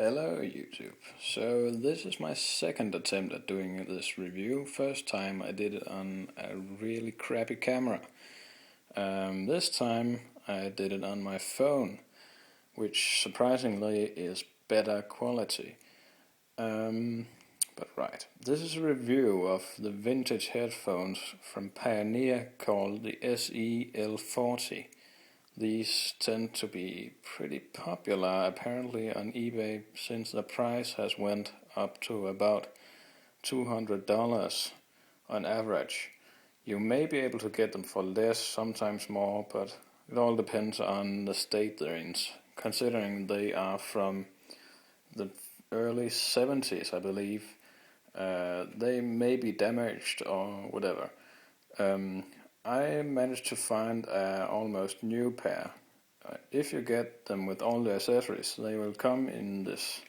Hello YouTube. So this is my second attempt at doing this review. First time I did it on a really crappy camera. This time I did it on my phone, which surprisingly is better quality. But right, this is a review of the vintage headphones from Pioneer called the SE-L40. These tend to be pretty popular apparently on eBay since the price has went up to about $200 on average. You may be able to get them for less, sometimes more, but it all depends on the state they're in. Considering they are from the early 70s, I believe, they may be damaged or whatever. I managed to find an almost new pair. If you get them with all the accessories, they will come in this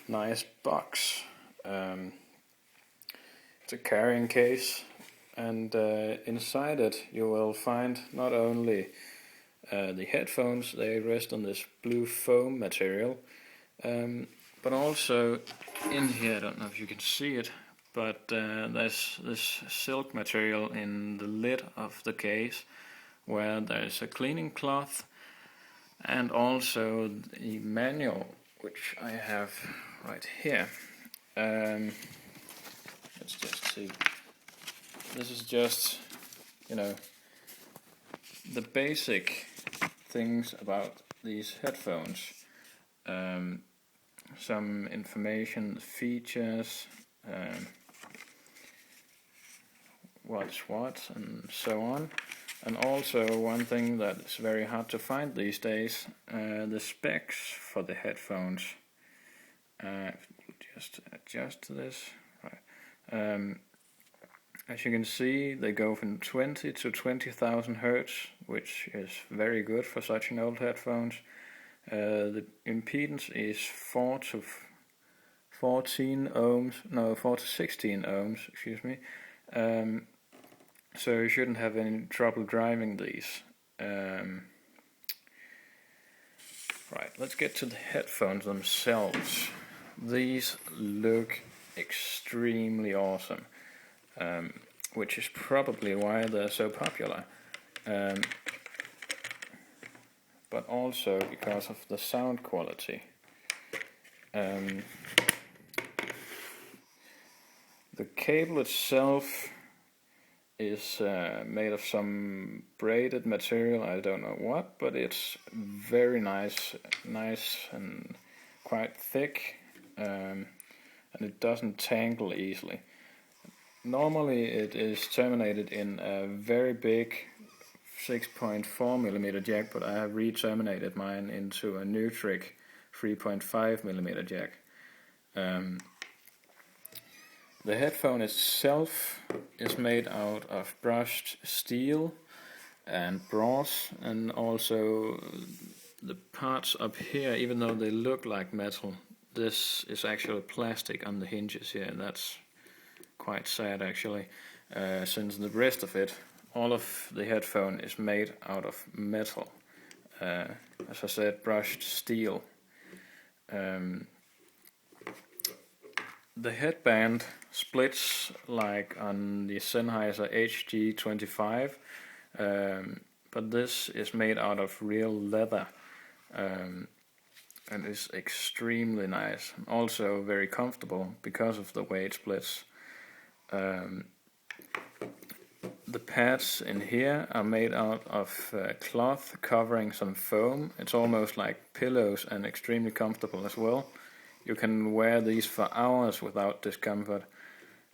nice box. It's a carrying case, and inside it you will find not only the headphones, they rest on this blue foam material, but also in here, I don't know if you can see it, but there's this silk material in the lid of the case where there's a cleaning cloth and also the manual, which I have right here. Let's just see. This is just, the basic things about these headphones. Some information, features, what's what, and so on. And also one thing that is very hard to find these days, the specs for the headphones. Just adjust this. Right. As you can see, they go from 20 to 20,000 Hertz, which is very good for such an old headphones. The impedance is 4 to 16 ohms, excuse me. So you shouldn't have any trouble driving these. Right, let's get to the headphones themselves. These look extremely awesome, which is probably why they're so popular. But also because of the sound quality. The cable itself is made of some braided material, I don't know what, but it's very nice and quite thick, and it doesn't tangle easily. Normally it is terminated in a very big 6.4mm jack, but I have re-terminated mine into a new trick 3.5mm jack. The headphone itself is made out of brushed steel and brass, and also the parts up here, even though they look like metal, this is actually plastic on the hinges here, and that's quite sad actually, since the rest of it, all of the headphone is made out of metal. As I said, brushed steel. The headband splits like on the Sennheiser HG25, but this is made out of real leather, and is extremely nice. Also very comfortable because of the way it splits. The pads in here are made out of cloth covering some foam. It's almost like pillows and extremely comfortable as well. You can wear these for hours without discomfort.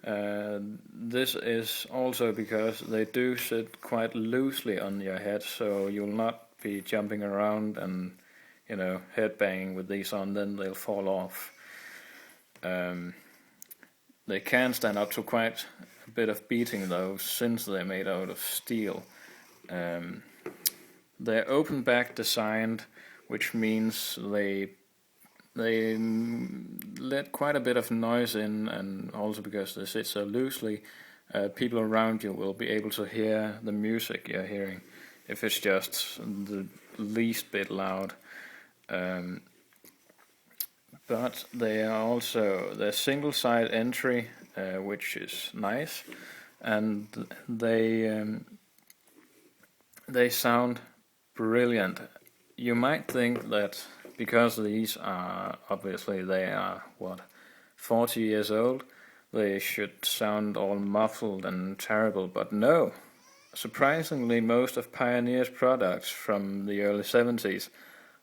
This is also because they do sit quite loosely on your head, so you'll not be jumping around and headbanging with these on, then they'll fall off. They can stand up to quite a bit of beating though, since they're made out of steel. They're open back designed, which means they let quite a bit of noise in, and also because they sit so loosely, people around you will be able to hear the music you're hearing if it's just the least bit loud. but they are also the single side entry, which is nice, and they sound brilliant. You might think that because these are obviously they are 40 years old, they should sound all muffled and terrible, but no. Surprisingly, most of Pioneer's products from the early 70s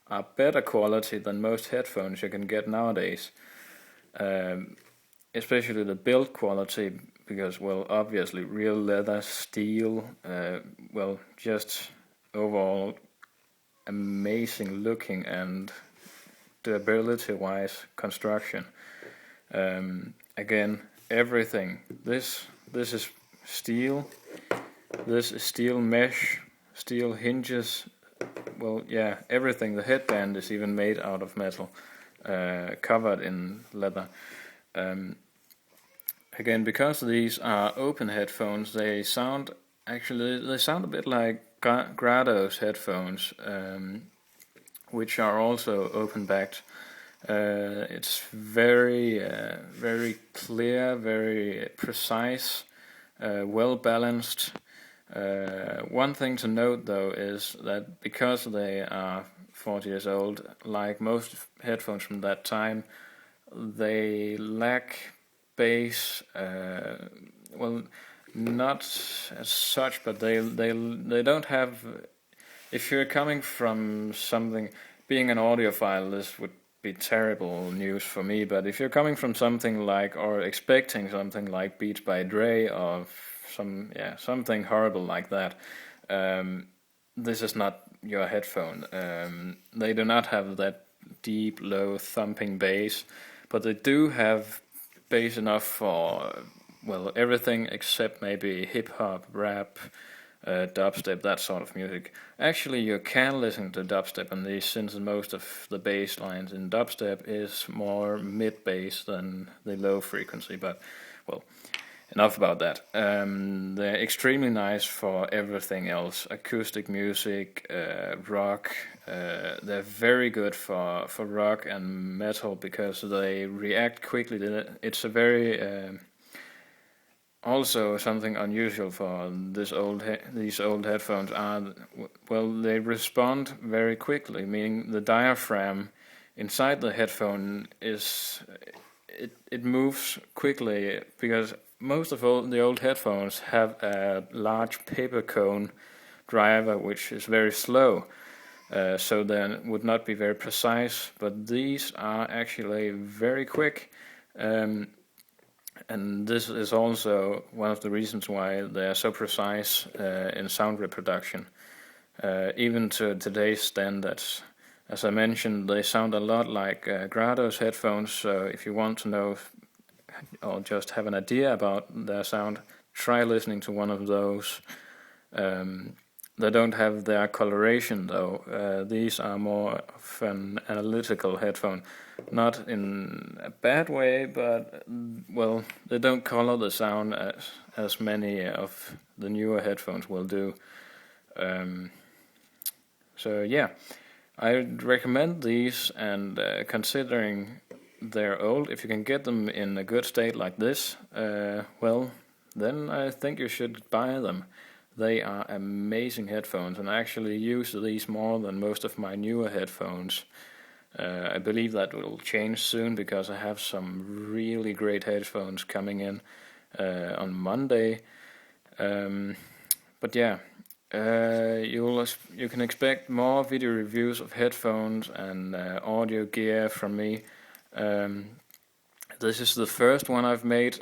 are better quality than most headphones you can get nowadays. Especially the build quality, because, well, obviously real leather, steel, just overall amazing looking and durability-wise construction. Again, everything. This is steel. This is steel mesh, steel hinges. Well, yeah, everything. The headband is even made out of metal, covered in leather. Again, because these are open headphones, they sound a bit like Grado's headphones, which are also open-backed. It's very clear, very precise, well balanced. One thing to note though is that because they are 40 years old, like most headphones from that time, they lack bass. Not as such, but they don't have. If you're coming from something, being an audiophile, this would be terrible news for me. But if you're coming from something like, or expecting something like Beats by Dre or something horrible like that, this is not your headphone. They do not have that deep, low thumping bass, but they do have bass enough for, well, everything except maybe hip-hop, rap, dubstep, that sort of music. Actually, you can listen to dubstep on these, since most of the bass lines in dubstep is more mid-bass than the low frequency, but, well, enough about that. They're extremely nice for everything else. Acoustic music, rock. They're very good for rock and metal because they react quickly. It's a very also something unusual for these old headphones are, well, they respond very quickly, meaning the diaphragm inside the headphone it moves quickly, because most of all the old headphones have a large paper cone driver which is very slow, so then would not be very precise, but these are actually very quick. And this is also one of the reasons why they are so precise in sound reproduction, even to today's standards. As I mentioned, they sound a lot like Grado's headphones, so if you want to know or just have an idea about their sound, try listening to one of those. They don't have their coloration though. These are more of an analytical headphone. Not in a bad way, but, well, they don't color the sound as many of the newer headphones will do. So yeah, I recommend these, and considering they're old, if you can get them in a good state like this, well, then I think you should buy them. They are amazing headphones, and I actually use these more than most of my newer headphones. I believe that will change soon, because I have some really great headphones coming in on Monday. But yeah, you can expect more video reviews of headphones and audio gear from me. This is the first one I've made.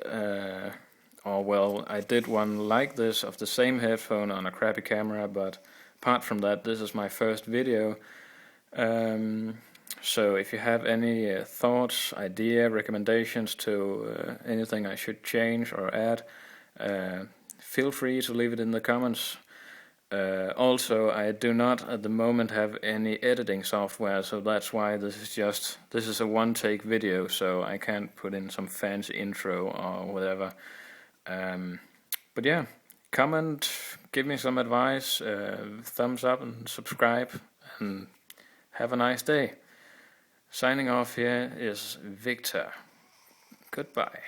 I did one like this of the same headphone on a crappy camera, but apart from that, this is my first video. So if you have any thoughts, recommendations to anything I should change or add, feel free to leave it in the comments. Also, I do not at the moment have any editing software, so that's why this is a one-take video, so I can't put in some fancy intro or whatever. But yeah, comment, give me some advice, thumbs up and subscribe, and have a nice day. Signing off here is Victor. Goodbye.